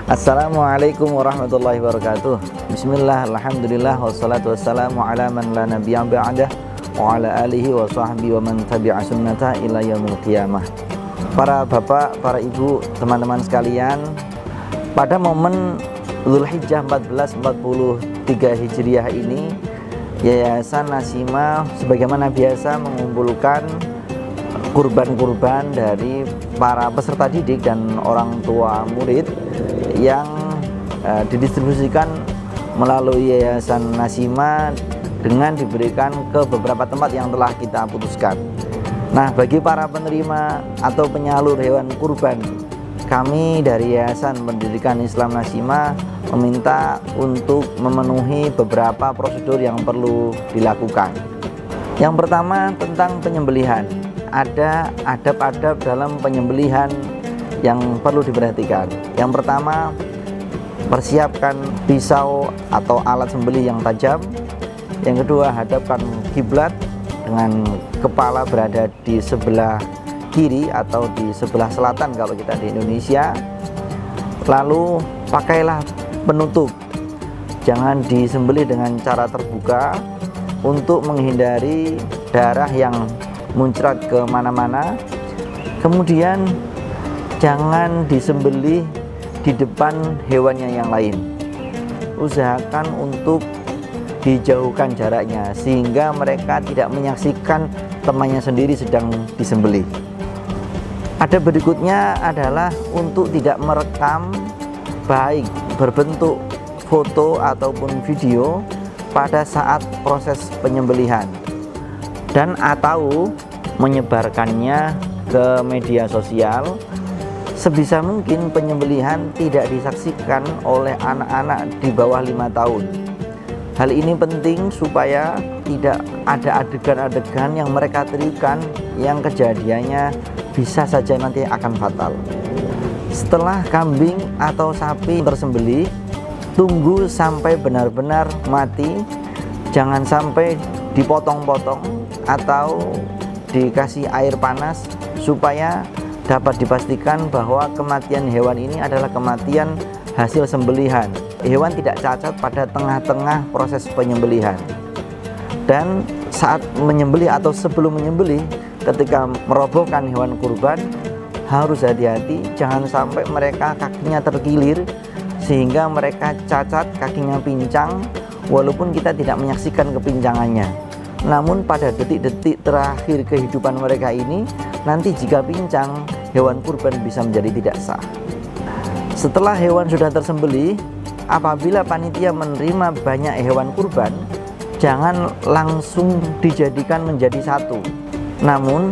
Assalamualaikum warahmatullahi wabarakatuh. Bismillah, alhamdulillah, wassalatu wassalamu ala man la nabiyya ba'dah wa ala alihi wa sahbihi wa man tabi'a sunnata ila yaumil qiyamah. Para bapak, para ibu, teman-teman sekalian, pada momen Dzulhijjah 1443 Hijriah ini, Yayasan Nasima sebagaimana biasa mengumpulkan kurban-kurban dari para peserta didik dan orang tua murid yang didistribusikan melalui Yayasan Nasima dengan diberikan ke beberapa tempat yang telah kita putuskan. Nah, bagi para penerima atau penyalur hewan kurban, kami dari Yayasan Pendidikan Islam Nasima meminta untuk memenuhi beberapa prosedur yang perlu dilakukan. Yang pertama tentang penyembelihan. Ada adab-adab dalam penyembelihan yang perlu diperhatikan. Yang pertama, persiapkan pisau atau alat sembelih yang tajam. Yang kedua, hadapkan kiblat dengan kepala berada di sebelah kiri atau di sebelah selatan kalau kita di Indonesia. Lalu pakailah penutup. Jangan disembelih dengan cara terbuka untuk menghindari darah yang muncrat ke mana-mana. Kemudian jangan disembelih di depan hewannya yang lain. Usahakan untuk dijauhkan jaraknya sehingga mereka tidak menyaksikan temannya sendiri sedang disembelih. Ada berikutnya adalah untuk tidak merekam baik berbentuk foto ataupun video pada saat proses penyembelihan dan atau menyebarkannya ke media sosial. Sebisa mungkin penyembelihan tidak disaksikan oleh anak-anak di bawah 5 tahun. Hal ini penting supaya tidak ada adegan-adegan yang mereka tirukan yang kejadiannya bisa saja nanti akan fatal. Setelah kambing atau sapi tersembelih, tunggu sampai benar-benar mati. Jangan sampai dipotong-potong atau dikasih air panas supaya dapat dipastikan bahwa kematian hewan ini adalah kematian hasil sembelihan. Hewan tidak cacat pada tengah-tengah proses penyembelihan. Dan saat menyembelih atau sebelum menyembelih, ketika merobohkan hewan kurban, harus hati-hati, jangan sampai mereka kakinya terkilir sehingga mereka cacat, kakinya pincang, walaupun kita tidak menyaksikan kepincangannya. Namun pada detik-detik terakhir kehidupan mereka ini, nanti jika pincang, hewan kurban bisa menjadi tidak sah. Setelah hewan sudah tersembelih, apabila panitia menerima banyak hewan kurban, jangan langsung dijadikan menjadi satu. Namun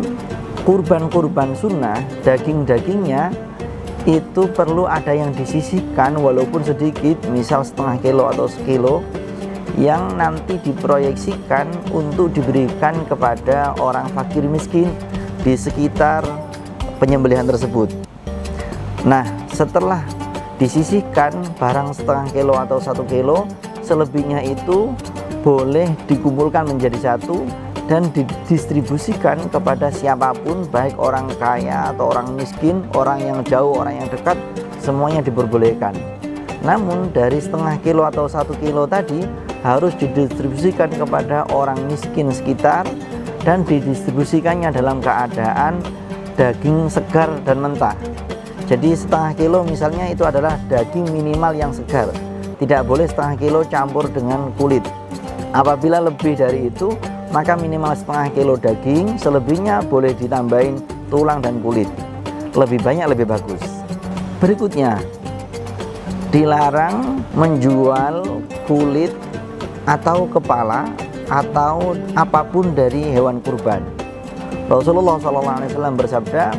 kurban-kurban sunnah, daging-dagingnya itu perlu ada yang disisihkan walaupun sedikit, misal setengah kilo atau sekilo, yang nanti diproyeksikan untuk diberikan kepada orang fakir miskin di sekitar penyembelihan tersebut. Nah, setelah disisihkan barang setengah kilo atau 1 kilo, selebihnya itu boleh dikumpulkan menjadi satu dan didistribusikan kepada siapapun, baik orang kaya atau orang miskin, orang yang jauh, orang yang dekat, semuanya diperbolehkan. Namun dari setengah kilo atau 1 kilo tadi harus didistribusikan kepada orang miskin sekitar dan didistribusikannya dalam keadaan daging segar dan mentah. Jadi setengah kilo misalnya itu adalah daging minimal yang segar, tidak boleh setengah kilo campur dengan kulit. Apabila lebih dari itu, maka minimal setengah kilo daging, selebihnya boleh ditambahin tulang dan kulit. Lebih banyak lebih bagus. Berikutnya, dilarang menjual kulit atau kepala atau apapun dari hewan kurban. Rasulullah SAW bersabda,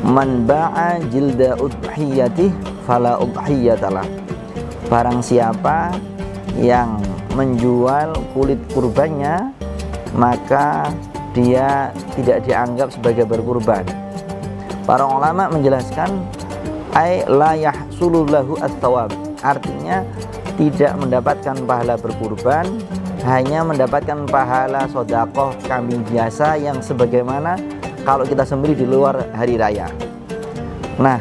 "Man ba'a jilda udhiyatih fala udhiyatalah." Barang siapa yang menjual kulit kurbannya, maka dia tidak dianggap sebagai berkurban. Para ulama menjelaskan, ay la yahsulu lahu at-thawab, artinya tidak mendapatkan pahala berkurban, hanya mendapatkan pahala sedekah kambing biasa yang sebagaimana kalau kita sembelih di luar hari raya. Nah,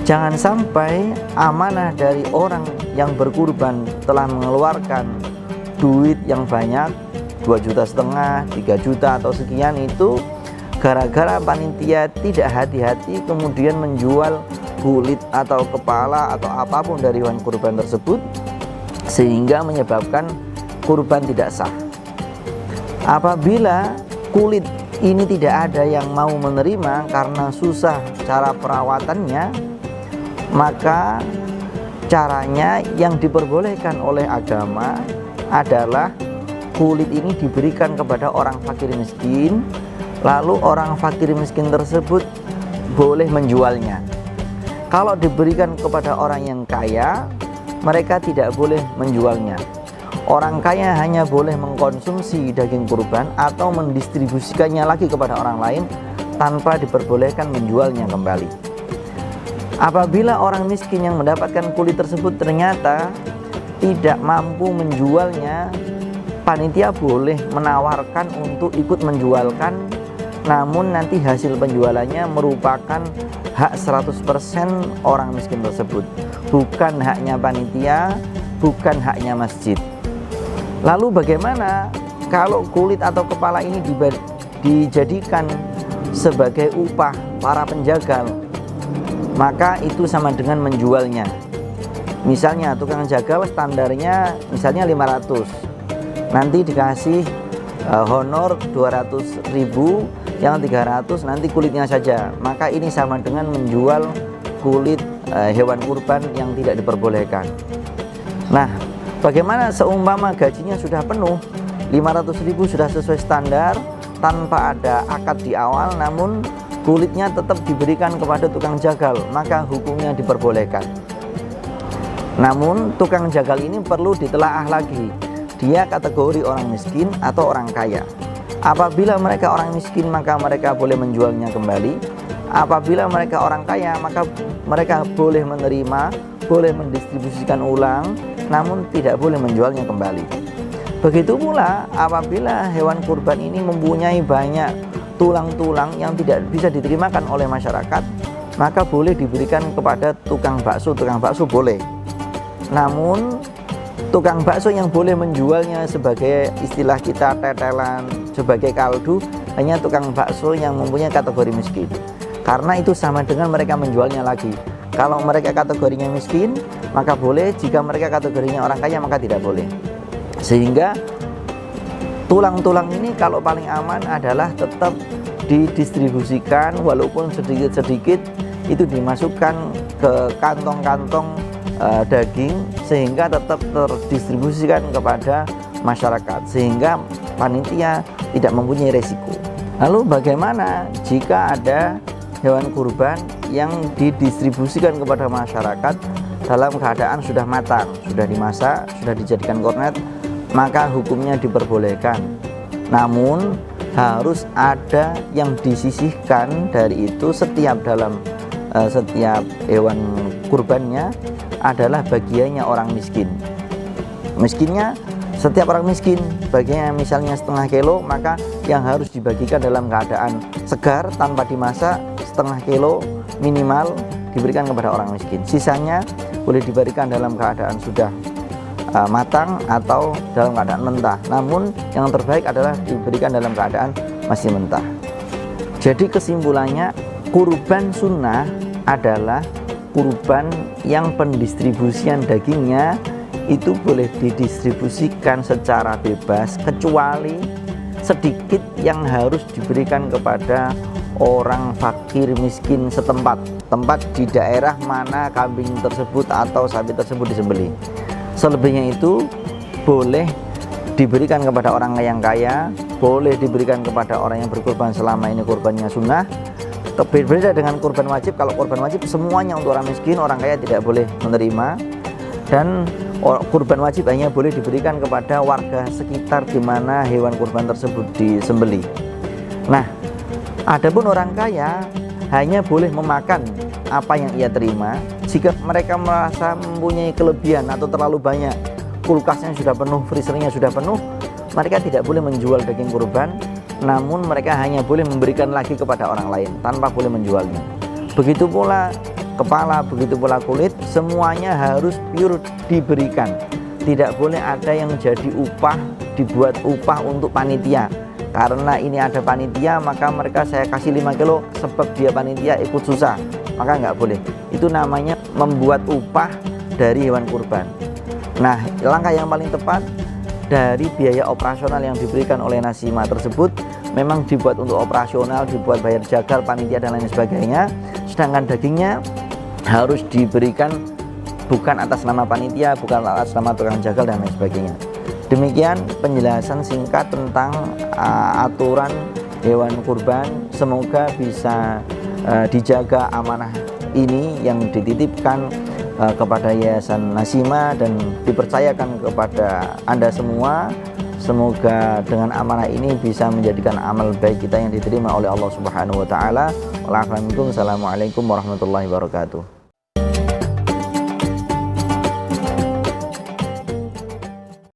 Jangan sampai amanah dari orang yang berkurban telah mengeluarkan duit yang banyak, 2,5 juta, 3 juta atau sekian, itu gara-gara panitia tidak hati-hati kemudian menjual kulit atau kepala atau apapun dari hewan kurban tersebut, sehingga menyebabkan kurban tidak sah. Apabila kulit ini tidak ada yang mau menerima karena susah cara perawatannya, maka caranya yang diperbolehkan oleh agama adalah kulit ini diberikan kepada orang fakir miskin, lalu orang fakir miskin tersebut boleh menjualnya. Kalau diberikan kepada orang yang kaya, mereka tidak boleh menjualnya. Orang kaya hanya boleh mengkonsumsi daging kurban atau mendistribusikannya lagi kepada orang lain tanpa diperbolehkan menjualnya kembali. Apabila orang miskin yang mendapatkan kulit tersebut ternyata tidak mampu menjualnya, panitia boleh menawarkan untuk ikut menjualkan, namun nanti hasil penjualannya merupakan hak 100% orang miskin tersebut, bukan haknya panitia, bukan haknya masjid. Lalu bagaimana kalau kulit atau kepala ini dijadikan sebagai upah para penjagal? Maka itu sama dengan menjualnya. Misalnya tukang jagal standarnya misalnya 500, nanti dikasih honor 200.000, yang 300 nanti kulitnya saja. Maka ini sama dengan menjual kulit hewan kurban yang tidak diperbolehkan. Nah, bagaimana seumpama gajinya sudah penuh, 500.000 sudah sesuai standar tanpa ada akad di awal, namun kulitnya tetap diberikan kepada tukang jagal, maka hukumnya diperbolehkan. Namun tukang jagal ini perlu ditelaah lagi, dia kategori orang miskin atau orang kaya. Apabila mereka orang miskin, maka mereka boleh menjualnya kembali. Apabila mereka orang kaya, maka mereka boleh menerima, boleh mendistribusikan ulang, namun tidak boleh menjualnya kembali. Begitu pula apabila hewan kurban ini mempunyai banyak tulang-tulang yang tidak bisa diterimakan oleh masyarakat, maka boleh diberikan kepada tukang bakso. Tukang bakso boleh, namun tukang bakso yang boleh menjualnya sebagai istilah kita tetelan, sebagai kaldu, hanya tukang bakso yang mempunyai kategori miskin, karena itu sama dengan mereka menjualnya lagi. Kalau mereka kategorinya miskin, maka boleh. Jika mereka kategorinya orang kaya, maka tidak boleh. Sehingga tulang-tulang ini kalau paling aman adalah tetap didistribusikan, walaupun sedikit-sedikit itu dimasukkan ke kantong-kantong daging, sehingga tetap terdistribusikan kepada masyarakat, sehingga panitia tidak mempunyai resiko. Lalu bagaimana jika ada hewan kurban yang didistribusikan kepada masyarakat dalam keadaan sudah matang, sudah dimasak, sudah dijadikan kornet, maka hukumnya diperbolehkan. Namun harus ada yang disisihkan dari itu. Setiap hewan kurbannya adalah bagiannya orang miskin. Miskinnya, setiap orang miskin bagiannya misalnya 0,5 kilo, maka yang harus dibagikan dalam keadaan segar tanpa dimasak 0,5 kilo minimal diberikan kepada orang miskin. Sisanya boleh diberikan dalam keadaan sudah matang atau dalam keadaan mentah, namun yang terbaik adalah diberikan dalam keadaan masih mentah. Jadi kesimpulannya, kurban sunnah adalah kurban yang pendistribusian dagingnya itu boleh didistribusikan secara bebas, kecuali sedikit yang harus diberikan kepada orang fakir miskin setempat, tempat di daerah mana kambing tersebut atau sapi tersebut disembelih. Selebihnya itu boleh diberikan kepada orang yang kaya, boleh diberikan kepada orang yang berkurban selama ini kurbannya sunnah. Berbeda dengan kurban wajib. Kalau kurban wajib semuanya untuk orang miskin, orang kaya tidak boleh menerima. Dan kurban wajib hanya boleh diberikan kepada warga sekitar di mana hewan kurban tersebut disembelih. Nah, adapun orang kaya hanya boleh memakan apa yang ia terima. Jika mereka merasa mempunyai kelebihan atau terlalu banyak, kulkasnya sudah penuh, freezernya sudah penuh, mereka tidak boleh menjual daging kurban, namun mereka hanya boleh memberikan lagi kepada orang lain tanpa boleh menjualnya. Begitu pula kepala, begitu pula kulit, semuanya harus pure diberikan. Tidak boleh ada yang jadi upah, dibuat upah untuk panitia. Karena ini ada panitia, maka mereka saya kasih 5 kilo sebab dia panitia ikut susah, maka nggak boleh. Itu namanya membuat upah dari hewan kurban. Nah, langkah yang paling tepat, dari biaya operasional yang diberikan oleh Nasima tersebut memang dibuat untuk operasional, dibuat bayar jagal, panitia dan lain sebagainya. Sedangkan dagingnya harus diberikan bukan atas nama panitia, bukan atas nama tukang jagal dan lain sebagainya. Demikian penjelasan singkat tentang aturan hewan kurban. Semoga bisa dijaga amanah ini yang dititipkan kepada Yayasan Nasima dan dipercayakan kepada Anda semua. Semoga dengan amanah ini bisa menjadikan amal baik kita yang diterima oleh Allah Subhanahu wa taala. Assalamualaikum warahmatullahi wabarakatuh.